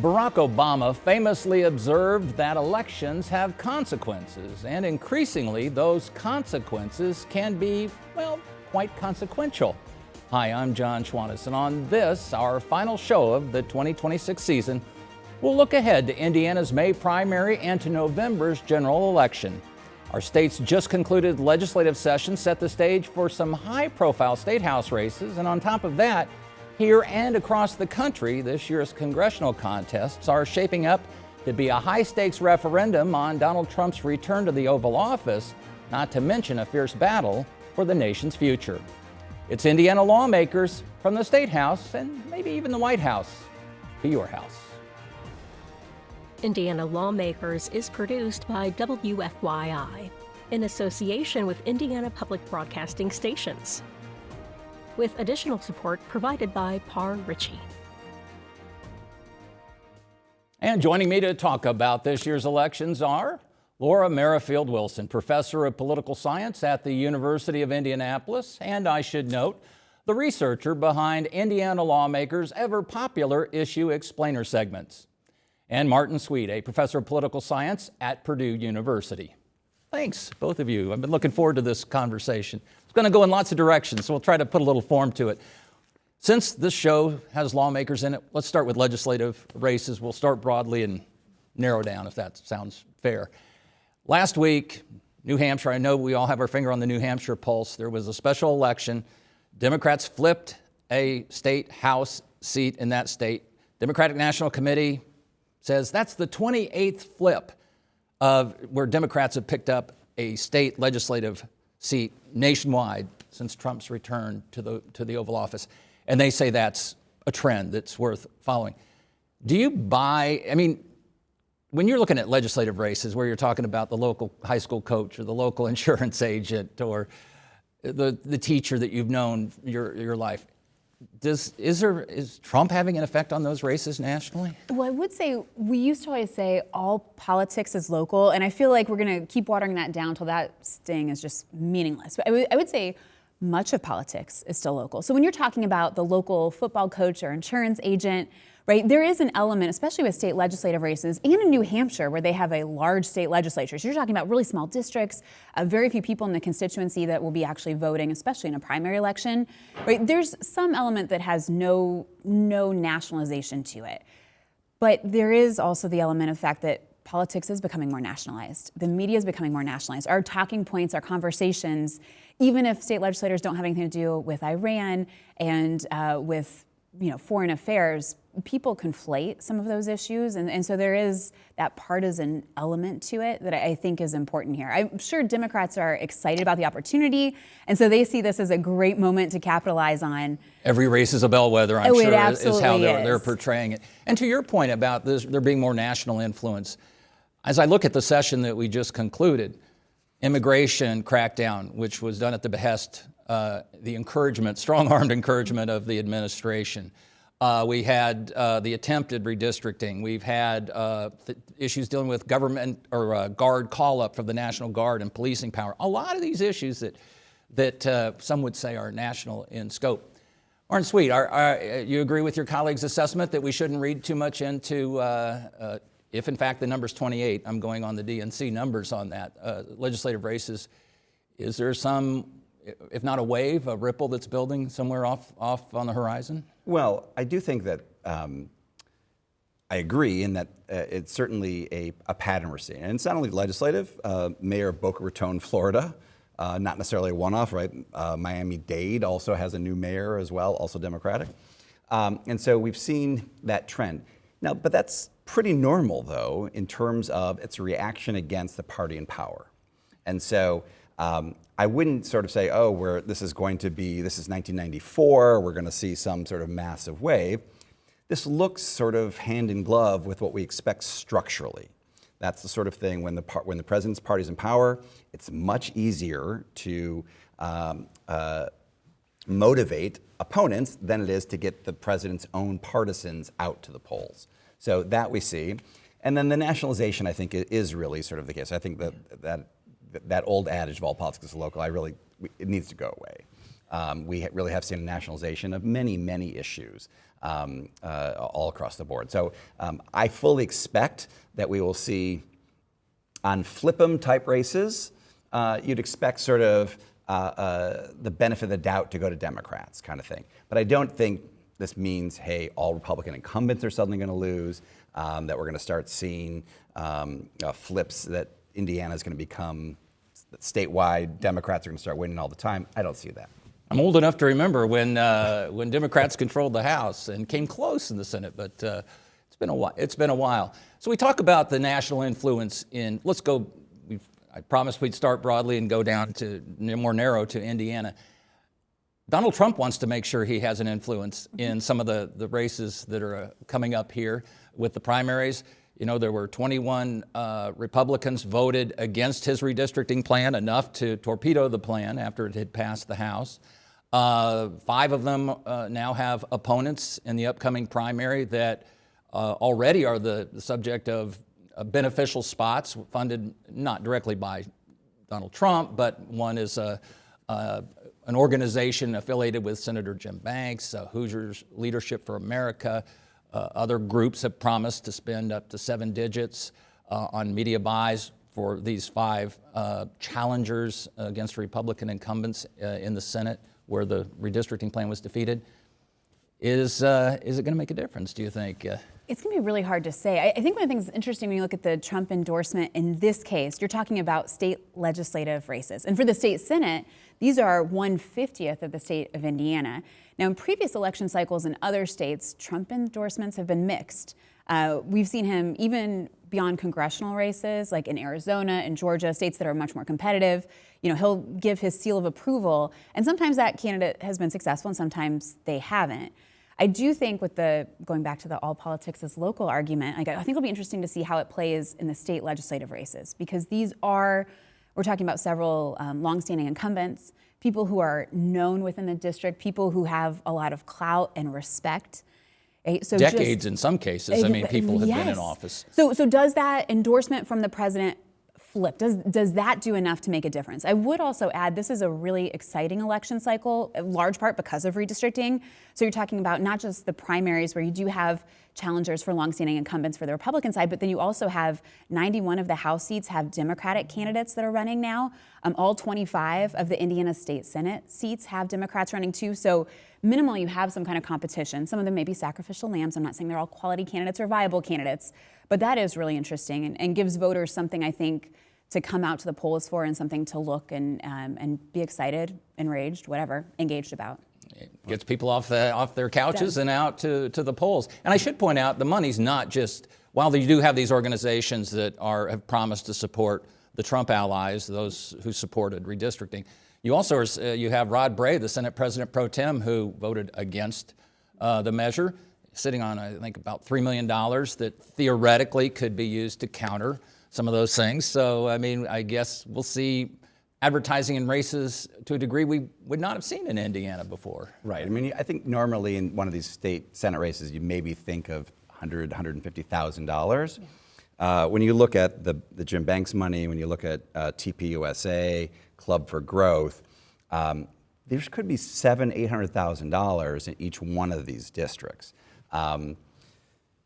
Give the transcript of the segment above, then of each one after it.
Barack Obama famously observed that elections have consequences, and increasingly those consequences can be, well, quite consequential. Hi, I'm John Schwantes, and on this, our final show of the 2026 season, we'll look ahead to Indiana's May primary and to November's general election. Our state's just concluded legislative session set the stage for some high-profile state house races, and on top of that, here and across the country, this year's congressional contests are shaping up to be a high-stakes referendum on Donald Trump's return to the Oval Office, not to mention a fierce battle for the nation's future. It's Indiana lawmakers from the State House and maybe even the White House to your house. Indiana Lawmakers is produced by WFYI in association with Indiana Public Broadcasting Stations, with additional support provided by Par Ritchie. And joining me to talk about this year's elections are Laura Merrifield Wilson, professor of political science at the University of Indianapolis, and I should note, the researcher behind Indiana Lawmakers' ever-popular issue explainer segments. And Martin Sweet, a professor of political science at Purdue University. Thanks, both of you. I've been looking forward to this conversation. It's going to go in lots of directions, so we'll try to put a little form to it. Since this show has lawmakers in it, let's start with legislative races. We'll start broadly and narrow down, if that sounds fair. Last week, New Hampshire, I know we all have our finger on the New Hampshire pulse. There was a special election. Democrats flipped a state house seat in that state. Democratic National Committee says that's the 28th flip of where Democrats have picked up a state legislative seat nationwide since Trump's return to the Oval Office. And they say that's a trend that's worth following. Do you buy, when you're looking at legislative races where you're talking about the local high school coach or the local insurance agent or the teacher that you've known your life, is Trump having an effect on those races nationally? Well, I would say we used to always say all politics is local, and I feel like we're going to keep watering that down until that sting is just meaningless. But I would say much of politics is still local. So when you're talking about the local football coach or insurance agent, right, there is an element, especially with state legislative races and in New Hampshire where they have a large state legislature. So you're talking about really small districts, very few people in the constituency that will be actually voting, especially in a primary election, right? There's some element that has no nationalization to it. But there is also the element of the fact that politics is becoming more nationalized. The media is becoming more nationalized. Our talking points, our conversations, even if state legislators don't have anything to do with Iran and with foreign affairs, people conflate some of those issues. And so there is that partisan element to it that I think is important here. I'm sure Democrats are excited about the opportunity. And so they see this as a great moment to capitalize on. Every race is a bellwether, I'm sure, is how they're portraying it. And to your point about this, there being more national influence, as I look at the session that we just concluded, immigration crackdown, which was done at the behest, the strong-armed encouragement of the administration. We had the attempted redistricting. We've had issues dealing with government or guard call-up for the National Guard and policing power. A lot of these issues that some would say are national in scope. Martin Sweet, you agree with your colleague's assessment that we shouldn't read too much into, if in fact the number's 28, I'm going on the DNC numbers on that, legislative races. Is there some, if not a wave, a ripple that's building somewhere off on the horizon? Well, I do think that I agree in that it's certainly a pattern we're seeing. And it's not only legislative. Mayor of Boca Raton, Florida, not necessarily a one-off, right? Miami-Dade also has a new mayor as well, also Democratic. And so we've seen that trend. Now, but that's pretty normal, though, in terms of its reaction against the party in power. And so I wouldn't sort of say, this is 1994, we're going to see some sort of massive wave. This looks sort of hand in glove with what we expect structurally. That's the sort of thing when the president's party is in power, it's much easier to motivate opponents than it is to get the president's own partisans out to the polls. So that we see. And then the nationalization, I think, is really sort of the case. I think that old adage of all politics is local, it needs to go away. We really have seen a nationalization of many, many issues. all across the board. So I fully expect that we will see on flip-em type races, you'd expect sort of the benefit of the doubt to go to Democrats kind of thing. But I don't think this means, hey, all Republican incumbents are suddenly going to lose, that we're going to start seeing flips, that Indiana is going to become statewide, Democrats are going to start winning all the time. I don't see that. I'm old enough to remember when Democrats controlled the House and came close in the Senate, but it's been a while. So we talk about the national influence in, let's go, I promised we'd start broadly and go down to more narrow to Indiana. Donald Trump wants to make sure he has an influence in some of the races that are coming up here with the primaries. You know, there were 21 Republicans voted against his redistricting plan, enough to torpedo the plan after it had passed the House. 5 of them now have opponents in the upcoming primary that already are the subject of beneficial spots funded not directly by Donald Trump, but one is an organization affiliated with Senator Jim Banks, Hoosier's Leadership for America. Other groups have promised to spend up to 7 digits on media buys for these 5 challengers against Republican incumbents in the Senate where the redistricting plan was defeated. Is it going to make a difference, do you think? It's going to be really hard to say. I think one of the things that's interesting when you look at the Trump endorsement in this case, you're talking about state legislative races. And for the state Senate, these are 1/50th of the state of Indiana. Now, in previous election cycles in other states, Trump endorsements have been mixed. We've seen him even beyond congressional races, like in Arizona and Georgia, states that are much more competitive. You know, he'll give his seal of approval, and sometimes that candidate has been successful and sometimes they haven't. I do think with going back to the all politics is local argument, I think it'll be interesting to see how it plays in the state legislative races, because we're talking about several longstanding incumbents, people who are known within the district, people who have a lot of clout and respect. So decades in some cases. I mean, people have been in office. So does that endorsement from the president flip? Does that do enough to make a difference? I would also add, this is a really exciting election cycle, in large part because of redistricting. So you're talking about not just the primaries where you do have challengers for longstanding incumbents for the Republican side, but then you also have 91 of the House seats have Democratic candidates that are running now. All 25 of the Indiana State Senate seats have Democrats running too. So minimally, you have some kind of competition. Some of them may be sacrificial lambs. I'm not saying they're all quality candidates or viable candidates, but that is really interesting and gives voters something, I think, to come out to the polls for, and something to look and be excited, enraged, whatever, engaged about. It gets people off their couches and out to the polls. And I should point out, the money's not just, while you do have these organizations that have promised to support the Trump allies, those who supported redistricting, you also you have Rod Bray, the Senate President pro tem, who voted against the measure, sitting on, I think, about $3 million that theoretically could be used to counter some of those things. So, I mean, I guess we'll see advertising in races to a degree we would not have seen in Indiana before. Right. I mean, I think normally in one of these state Senate races, you maybe think of $100,000, $150,000. Yeah. When you look at the Jim Banks money, when you look at TPUSA, Club for Growth, there could be $700,000, $800,000 in each one of these districts.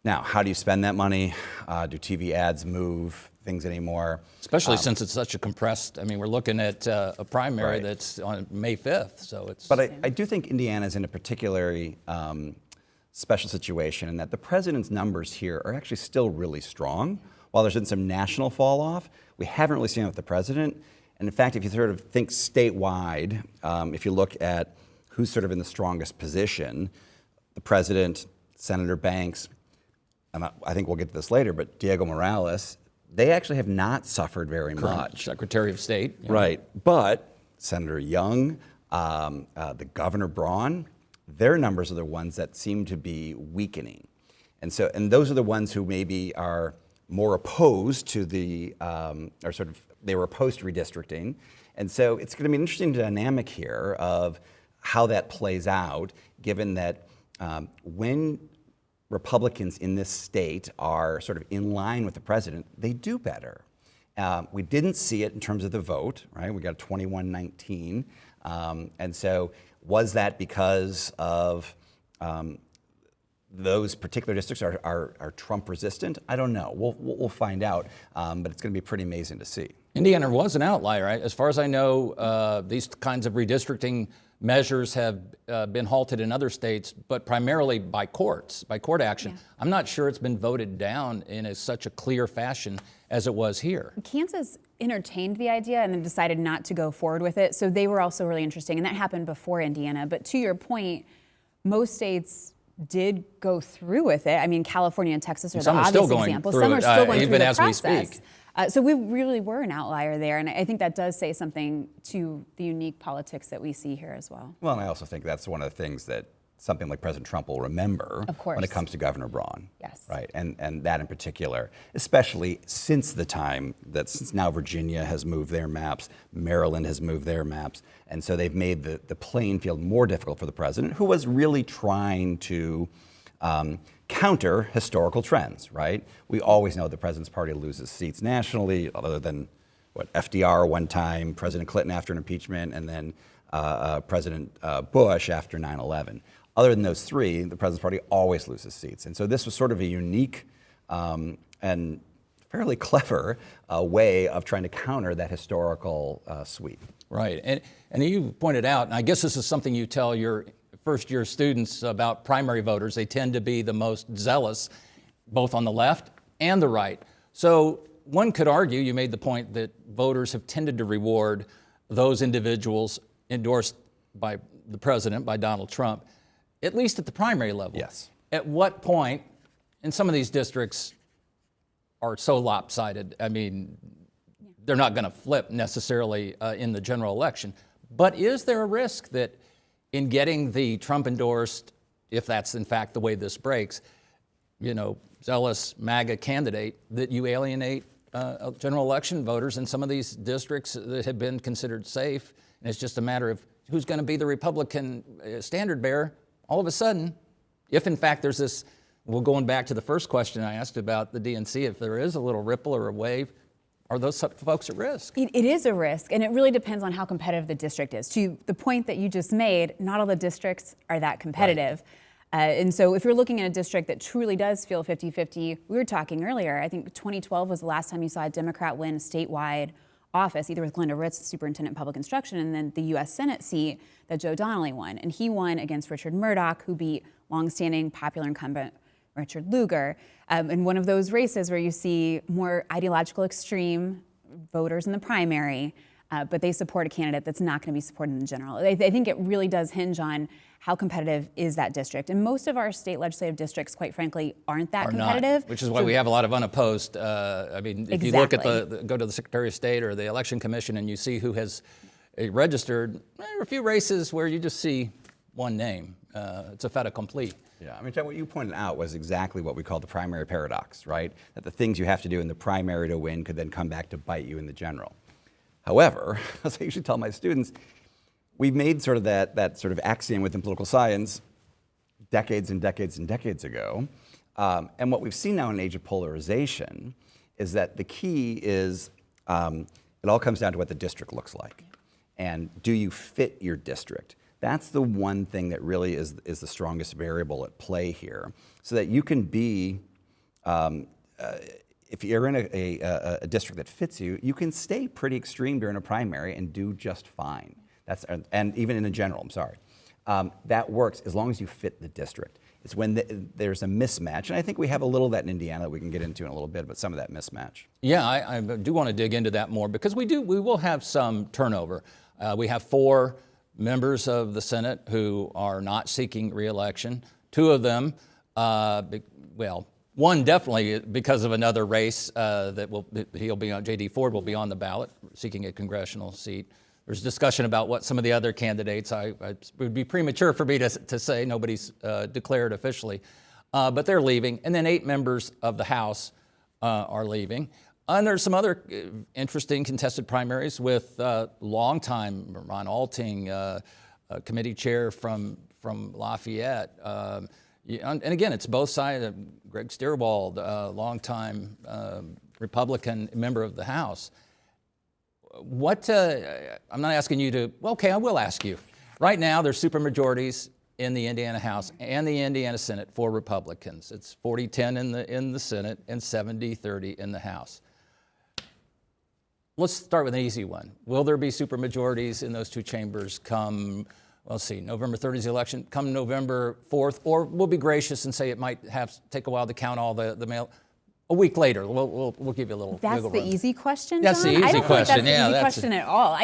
Now, how do you spend that money? Do TV ads move things anymore? Especially since it's such a compressed, I mean, we're looking at a primary that's on May 5th, so it's... But I do think Indiana's in a particularly special situation in that the president's numbers here are actually still really strong. While there's been some national fall off, we haven't really seen it with the president. And in fact, if you sort of think statewide, if you look at who's sort of in the strongest position, the president, Senator Banks, and I think we'll get to this later, but Diego Morales, they actually have not suffered very much. Secretary of State. Yeah. Right. But Senator Young, the Governor Braun, their numbers are the ones that seem to be weakening. And those are the ones who maybe are more opposed to they were opposed to redistricting. And so it's going to be an interesting dynamic here of how that plays out, given that when Republicans in this state are sort of in line with the president, they do better. We didn't see it in terms of the vote, right? We got 21-19. And so was that because of those particular districts are Trump resistant? I don't know. We'll find out, but it's going to be pretty amazing to see. Indiana was an outlier, right? As far as I know, these kinds of redistricting measures have been halted in other states, but primarily by court action. Yeah. I'm not sure it's been voted down in such a clear fashion as it was here. Kansas entertained the idea and then decided not to go forward with it, so they were also really interesting, and that happened before Indiana. But to your point, most states did go through with it. I mean, California and Texas are the obvious examples. Some are still going through the process. Even as we speak. So we really were an outlier there, and I think that does say something to the unique politics that we see here as well. Well, and I also think that's one of the things that something like President Trump will remember when it comes to Governor Braun. Yes. Right, and that in particular, especially since now Virginia has moved their maps, Maryland has moved their maps, and so they've made the playing field more difficult for the president, who was really trying to counter historical trends, right? We always know the president's party loses seats nationally, other than FDR one time, President Clinton after an impeachment, and then President Bush after 9/11. Other than those three, the president's party always loses seats. And so this was sort of a unique and fairly clever way of trying to counter that historical sweep. Right, and you pointed out, and I guess this is something you tell your first-year students about primary voters. They tend to be the most zealous, both on the left and the right. So one could argue, you made the point, that voters have tended to reward those individuals endorsed by the president, by Donald Trump, at least at the primary level. Yes. At what point, and some of these districts are so lopsided, I mean, they're not going to flip necessarily in the general election, but is there a risk that in getting the Trump endorsed, if that's in fact the way this breaks, zealous MAGA candidate, that you alienate general election voters in some of these districts that have been considered safe, and it's just a matter of who's going to be the Republican standard bearer? All of a sudden, if in fact there's this, well, going back to the first question I asked about the DNC, if there is a little ripple or a wave, are those folks at risk? It is a risk, and it really depends on how competitive the district is. To the point that you just made, not all the districts are that competitive. Right. And so if you're looking at a district that truly does feel 50-50, we were talking earlier, I think 2012 was the last time you saw a Democrat win a statewide office, either with Glenda Ritz, Superintendent of Public Instruction, and then the U.S. Senate seat that Joe Donnelly won. And he won against Richard Murdoch, who beat longstanding popular incumbent Richard Lugar. In one of those races where you see more ideological extreme voters in the primary, but they support a candidate that's not going to be supported in the general. I think it really does hinge on how competitive is that district. And most of our state legislative districts, quite frankly, aren't that competitive. Which is why we have a lot of unopposed. I mean, if you look at go to the Secretary of State or the Election Commission and you see who has registered, there are a few races where you just see one name. It's a fait accompli. Yeah, I mean, John, what you pointed out was exactly what we call the primary paradox, right? That the things you have to do in the primary to win could then come back to bite you in the general. However, as I usually tell my students, we've made sort of that sort of axiom within political science decades and decades and decades ago. And what we've seen now in an age of polarization is that the key is it all comes down to what the district looks like. And do you fit your district? That's the one thing that really is the strongest variable at play here, so that you can be, if you're in a district that fits you, you can stay pretty extreme during a primary and do just fine. And even in a general, I'm sorry. That works as long as you fit the district. It's when there's a mismatch, and I think we have a little of that in Indiana that we can get into in a little bit, but some of that mismatch. Yeah, I do want to dig into that more because we will have some turnover. We have 4 members of the Senate who are not seeking re-election. 2 of them, one definitely because of another race he'll be on. J.D. Ford will be on the ballot seeking a congressional seat. There's discussion about what some of the other candidates. It would be premature for me to say. Nobody's declared officially, but they're leaving. And then 8 members of the House are leaving. And there's some other interesting contested primaries with longtime Ron Alting, committee chair from Lafayette. And again, it's both sides. Greg Stierwald, longtime Republican member of the House. I'm not asking you to, okay, I will ask you. Right now, there's supermajorities in the Indiana House and the Indiana Senate for Republicans. It's 40-10 in the Senate and 70-30 in the House. Let's start with an easy one. Will there be supermajorities in those two chambers come, let's see, November 30th is the election, come November 4th, or we'll be gracious and say it might take a while to count all the mail. A week later, we'll give you a little That's wiggle the room. easy question, That's John? the easy I don't question. think that's Yeah, the easy that's question at all.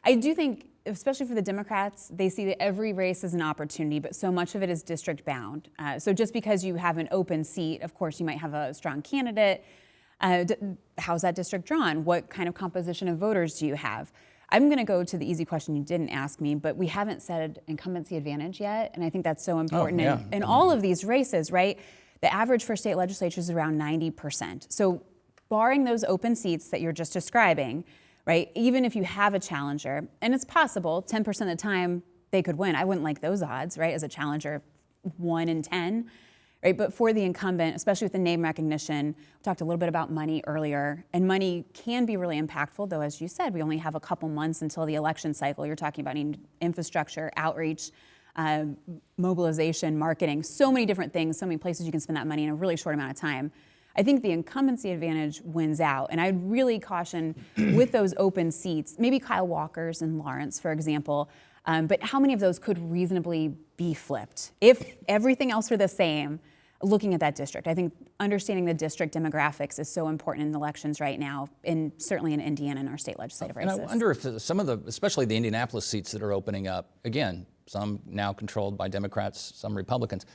I do think, especially for the Democrats, they see that every race is an opportunity, but so much of it is district bound. So just because you have an open seat, of course, you might have a strong candidate. How's that district drawn? What kind of composition of voters do you have? I'm going to go to the easy question you didn't ask me, but we haven't said incumbency advantage yet, and I think that's so important in all of these races, right? The average for state legislatures is around 90%. So barring those open seats that you're just describing, right, even if you have a challenger, and it's possible 10% of the time they could win. I wouldn't like those odds, right, as a challenger, 1 in 10. Right, but for the incumbent, especially with the name recognition, we talked a little bit about money earlier, and money can be really impactful, though, as you said, we only have a couple months until the election cycle. You're talking about infrastructure, outreach, mobilization, marketing, so many different things, so many places you can spend that money in a really short amount of time. I think the incumbency advantage wins out, and I'd really caution with those open seats, maybe Kyle Walker's in Lawrence, for example, but how many of those could reasonably be flipped? If everything else were the same, looking at that district. I think understanding the district demographics is so important in elections right now, and certainly in Indiana and our state legislative races. And I wonder if some of especially the Indianapolis seats that are opening up, again, some now controlled by Democrats, some Republicans,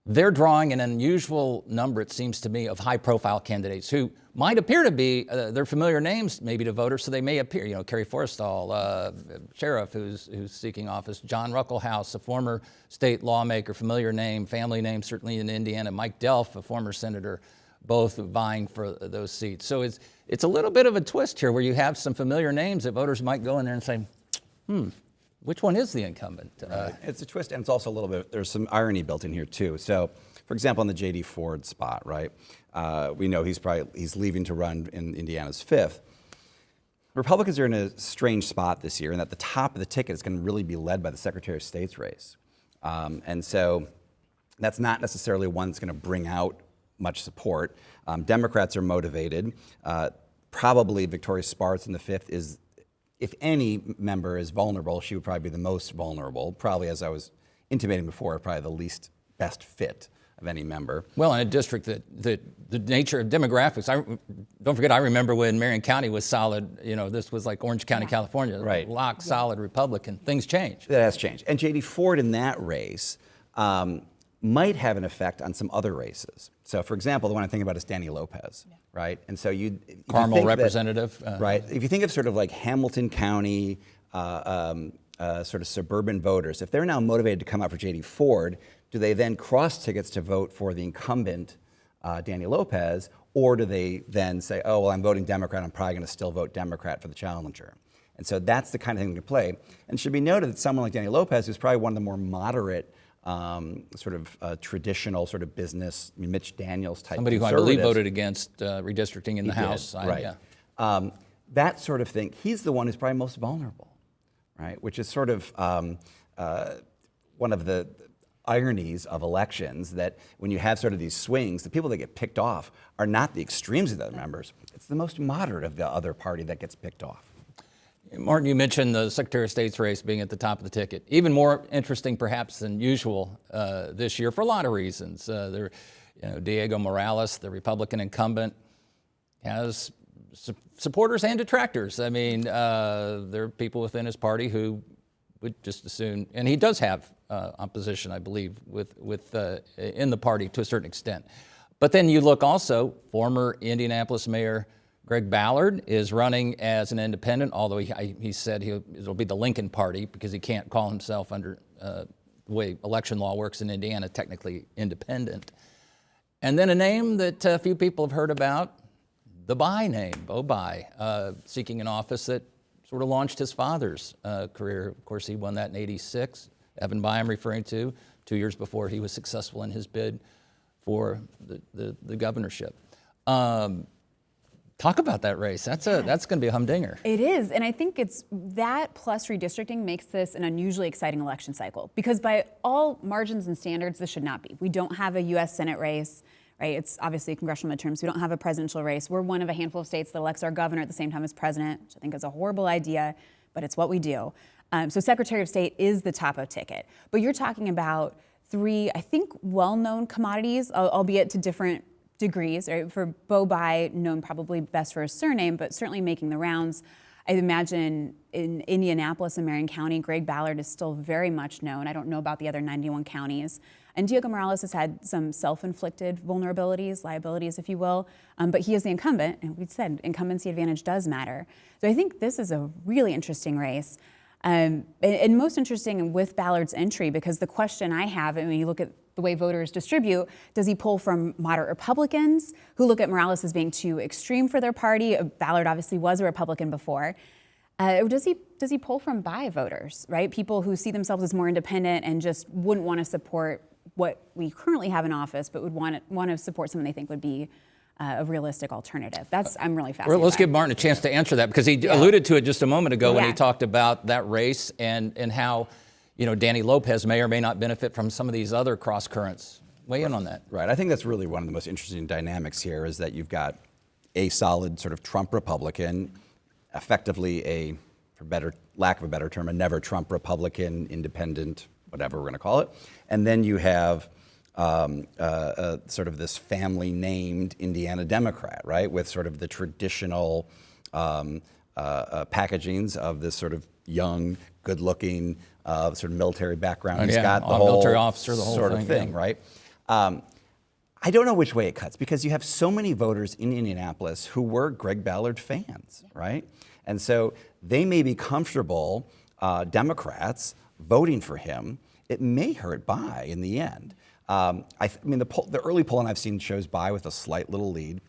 they're drawing an unusual number, it seems to me, of high-profile candidates who might appear to be, they're familiar names maybe to voters, so they may appear, Kerry Forrestal, sheriff who's seeking office, John Ruckelhaus, a former state lawmaker, familiar name, family name, certainly in Indiana, Mike Delph, a former senator, both vying for those seats. So it's a little bit of a twist here where you have some familiar names that voters might go in there and say, which one is the incumbent? It's a twist, and it's also a little bit, there's some irony built in here too. So, for example, on the J.D. Ford spot, right? We know he's leaving to run in Indiana's 5th. Republicans are in a strange spot this year, and at the top of the ticket is going to really be led by the Secretary of State's race. And so that's not necessarily one that's going to bring out much support. Democrats are motivated. Probably Victoria Spartz in the 5th is, if any member is vulnerable, she would probably be the most vulnerable. Probably, as I was intimating before, probably the least best fit of any member. Well, in a district that the nature of demographics, don't forget, I remember when Marion County was solid, this was like Orange County, California, right? Lock, solid Republican. Things change. That has changed. And J.D. Ford in that race might have an effect on some other races. So, for example, the one I'm thinking about is Danny Lopez, right? And so Carmel representative. Right. If you think of sort of like Hamilton County, sort of suburban voters, if they're now motivated to come out for J.D. Ford, do they then cross tickets to vote for the incumbent, Danny Lopez, or do they then say, oh, well, I'm voting Democrat, I'm probably going to still vote Democrat for the challenger? And so that's the kind of thing we can play. And it should be noted that someone like Danny Lopez, who's probably one of the more moderate, traditional sort of business, Mitch Daniels type somebody who I believe voted against redistricting in the House. Right. That sort of thing, he's the one who's probably most vulnerable, right? Which is sort of one of the ironies of elections, that when you have sort of these swings, the people that get picked off are not the extremes of the other members. It's the most moderate of the other party that gets picked off. Martin, you mentioned the Secretary of State's race being at the top of the ticket. Even more interesting, perhaps, than usual this year for a lot of reasons. Diego Morales, the Republican incumbent, has supporters and detractors. I mean, there are people within his party who would just as soon, and he does have opposition, I believe, in the party to a certain extent. But then you look also, former Indianapolis Mayor Greg Ballard is running as an independent, although he said it'll be the Lincoln Party because he can't call himself, under the way election law works in Indiana, technically independent. And then a name that few people have heard about, the Bai name, Bo Bai, seeking an office that sort of launched his father's career. Of course, he won that in '86. Evan Bai I'm referring to, 2 years before he was successful in his bid for the governorship. Talk about that race. That's going to be a humdinger. It is, and I think it's that plus redistricting makes this an unusually exciting election cycle, because by all margins and standards, this should not be. We don't have a U.S. Senate race, right? It's obviously congressional midterms. We don't have a presidential race. We're one of a handful of states that elects our governor at the same time as president, which I think is a horrible idea, but it's what we do. So Secretary of State is the top of ticket. But you're talking about three, I think, well-known commodities, albeit to different degrees, right? For Bo Bai, known probably best for his surname, but certainly making the rounds. I imagine in Indianapolis and Marion County, Greg Ballard is still very much known. I don't know about the other 91 counties. And Diego Morales has had some self-inflicted vulnerabilities, liabilities, if you will, but he is the incumbent, and we said incumbency advantage does matter. So I think this is a really interesting race. And most interesting with Ballard's entry, because the question I have, and when you look at the way voters distribute, does he pull from moderate Republicans who look at Morales as being too extreme for their party? Ballard obviously was a Republican before. Or does he pull from Bai voters, right? People who see themselves as more independent and just wouldn't want to support what we currently have in office, but would want to support someone they think would be a realistic alternative. I'm really fascinated. Well, let's give Martin a chance to answer that, because he alluded to it just a moment ago when he talked about that race and how, Danny Lopez may or may not benefit from some of these other cross currents. Weigh in on that. Right. I think that's really one of the most interesting dynamics here, is that you've got a solid sort of Trump Republican, effectively for lack of a better term, a never Trump Republican, independent, whatever we're going to call it. And then you have sort of this family named Indiana Democrat, right, with sort of the traditional packagings of this sort of young, good-looking, sort of military background. He's got the whole military officer, the whole sort of thing, right? I don't know which way it cuts, because you have so many voters in Indianapolis who were Greg Ballard fans, right? And so they may be comfortable, Democrats, voting for him. It may hurt Bai in the end. I mean, the early polling I've seen shows Bai with a slight little lead.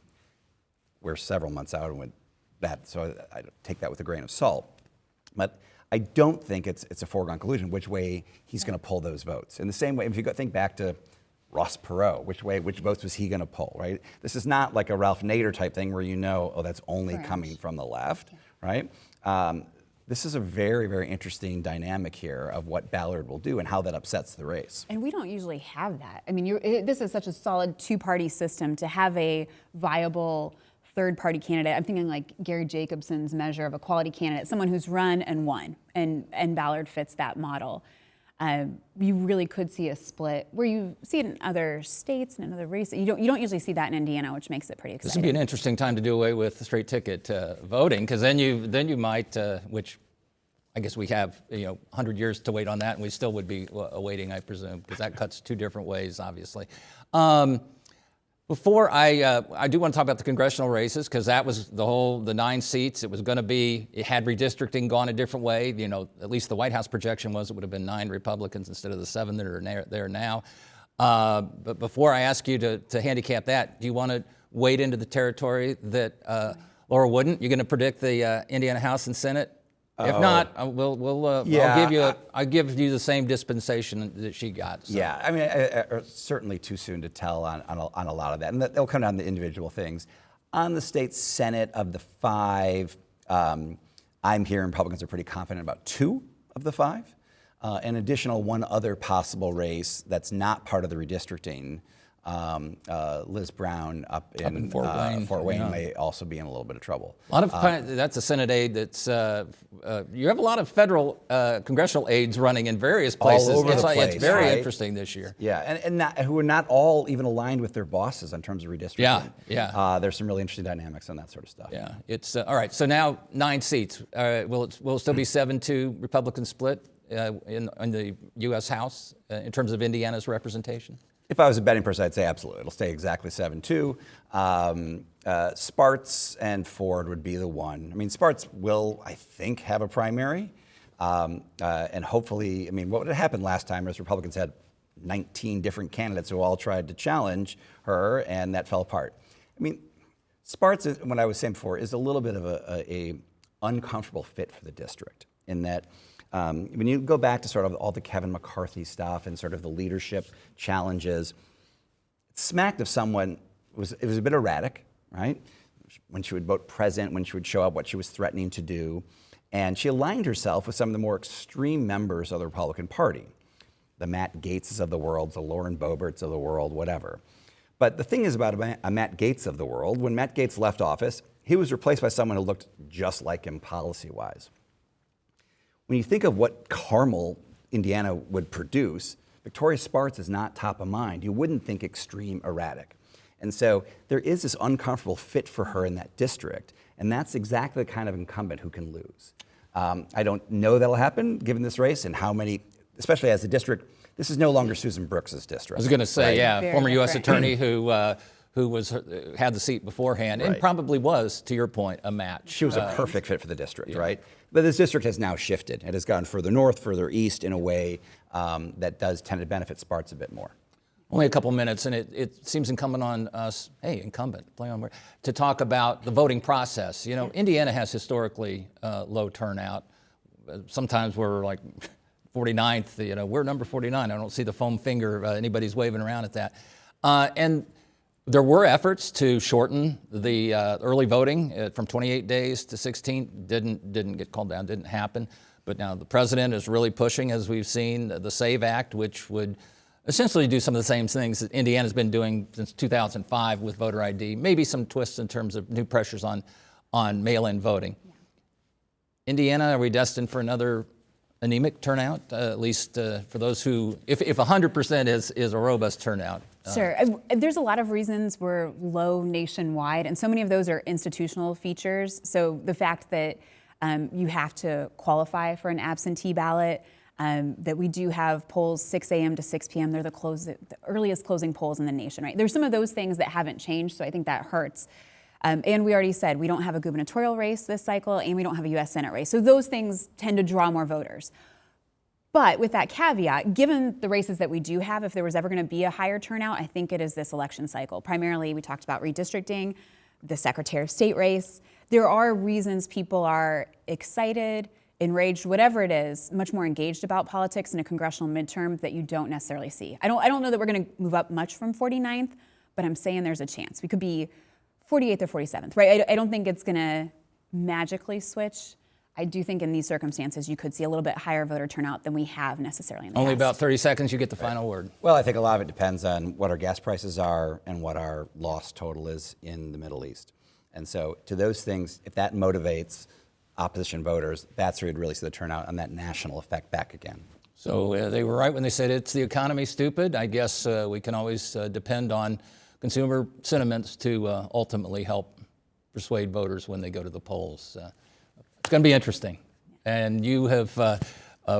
We're several months out and with that, so I take that with a grain of salt. But I don't think it's a foregone conclusion which way he's going to pull those votes. In the same way, if you think back to Ross Perot, which votes was he going to pull, right? This is not like a Ralph Nader type thing where that's only coming from the left, right? This is a very, very interesting dynamic here of what Ballard will do and how that upsets the race. And we don't usually have that. I mean, this is such a solid two-party system to have a viable third-party candidate. I'm thinking like Gary Jacobson's measure of a quality candidate, someone who's run and won, and Ballard fits that model. You really could see a split where you see it in other states and in other races. You don't usually see that in Indiana, which makes it pretty exciting. This would be an interesting time to do away with straight ticket voting, because then you might, which I guess we have 100 years to wait on that, and we still would be awaiting, I presume, because that cuts two different ways, obviously. Before I do want to talk about the congressional races, because that was the 9 seats. It was going to be, it had redistricting gone a different way. At least the White House projection was it would have been 9 Republicans instead of the 7 that are there now. But before I ask you to handicap that, do you want to wade into the territory that Laura wouldn't? You're going to predict the Indiana House and Senate? If not, I'll give you the same dispensation that she got. So. Yeah, I mean, certainly too soon to tell on a lot of that, and they'll come down to individual things. On the state Senate of the 5, I'm hearing Republicans are pretty confident about 2 of the 5. An additional 1 other possible race that's not part of the redistricting. Liz Brown up in Fort Wayne may also be in a little bit of trouble. That's a Senate aide that's, you have a lot of federal congressional aides running in various places. All over the place, it's very right? interesting this year. Yeah, and who are not all even aligned with their bosses in terms of redistricting. Yeah. There's some really interesting dynamics on that sort of stuff. Yeah, it's all right. So now 9 seats. Will it still be 7-2 Republican split in the U.S. House in terms of Indiana's representation? If I was a betting person, I'd say absolutely. It'll stay exactly 7-2. Sparts and Ford would be the one. I mean, Sparts will, I think, have a primary. And hopefully, I mean, what happened last time is Republicans had 19 different candidates who all tried to challenge her, and that fell apart. I mean, Sparts, what I was saying before, is a little bit of a uncomfortable fit for the district in that when you go back to sort of all the Kevin McCarthy stuff and sort of the leadership challenges, it smacked of someone, it was a bit erratic, right? when she would vote present, when she would show up, what she was threatening to do. And she aligned herself with some of the more extreme members of the Republican Party, the Matt Gaetzes of the world, the Lauren Boeberts of the world, whatever. But the thing is about a Matt Gaetz of the world, when Matt Gaetz left office, he was replaced by someone who looked just like him policy-wise. When you think of what Carmel, Indiana would produce, Victoria Spartz is not top of mind. You wouldn't think extreme erratic. And so there is this uncomfortable fit for her in that district, and that's exactly the kind of incumbent who can lose. I don't know that'll happen given this race and how many, especially as a district, this is no longer Susan Brooks's district. I was going to say, right? yeah, Very former U.S. different. attorney who had the seat beforehand and Right. probably was, to your point, a match. She was a perfect fit for the district, right? But this district has now shifted. It has gone further north, further east in a way that does tend to benefit Spartz a bit more. Only a couple minutes, and it seems incumbent on us, play on word, to talk about the voting process. You know, Indiana has historically low turnout. Sometimes we're like 49th, you know, we're number 49. I don't see the foam finger anybody's waving around at that. And there were efforts to shorten the early voting from 28 days to 16. Didn't get called down, didn't happen. But now the president is really pushing, as we've seen, the SAVE Act, which would essentially do some of the same things that Indiana's been doing since 2005 with voter ID, maybe some twists in terms of new pressures on mail-in voting. Yeah. Indiana, are we destined for another anemic turnout, at least for those who, if 100% is a robust turnout? Sure. There's a lot of reasons we're low nationwide, and so many of those are institutional features. So the fact that you have to qualify for an absentee ballot, that we do have polls 6 a.m. to 6 p.m. They're the earliest closing polls in the nation, right? There's some of those things that haven't changed, so I think that hurts. And we already said we don't have a gubernatorial race this cycle, and we don't have a U.S. Senate race. So those things tend to draw more voters. But with that caveat, given the races that we do have, if there was ever going to be a higher turnout, I think it is this election cycle. Primarily, we talked about redistricting, the Secretary of State race. There are reasons people are excited, enraged, whatever it is, much more engaged about politics in a congressional midterm that you don't necessarily see. I don't know that we're going to move up much from 49th, but I'm saying there's a chance. We could be 48th or 47th, right? I don't think it's going to magically switch. I do think in these circumstances you could see a little bit higher voter turnout than we have necessarily in the Only past. about 30 seconds, you get the final word. Well, I think a lot of it depends on what our gas prices are and what our loss total is in the Middle East. And so to those things, if that motivates opposition voters, that's where you'd really see the turnout on that national effect back again. So they were right when they said it's the economy, stupid. I guess we can always depend on consumer sentiments to ultimately help persuade voters when they go to the polls. It's going to be interesting. And you have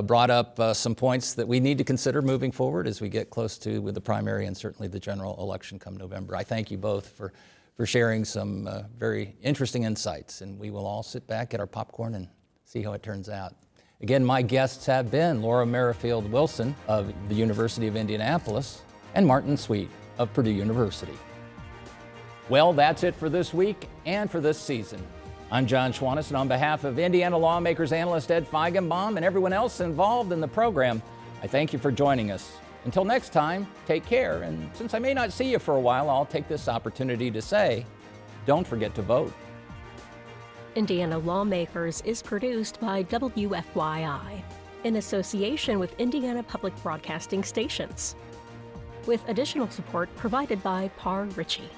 brought up some points that we need to consider moving forward as we get close to with the primary and certainly the general election come November. I thank you both for sharing some very interesting insights, and we will all sit back, get our popcorn, and see how it turns out. Again, my guests have been Laura Merrifield Wilson of the University of Indianapolis and Martin Sweet of Purdue University. Well, that's it for this week and for this season. I'm John Schwannis, and on behalf of Indiana Lawmakers analyst Ed Feigenbaum and everyone else involved in the program, I thank you for joining us. Until next time, take care. And since I may not see you for a while, I'll take this opportunity to say, don't forget to vote. Indiana Lawmakers is produced by WFYI in association with Indiana Public Broadcasting Stations, with additional support provided by Par Ritchie.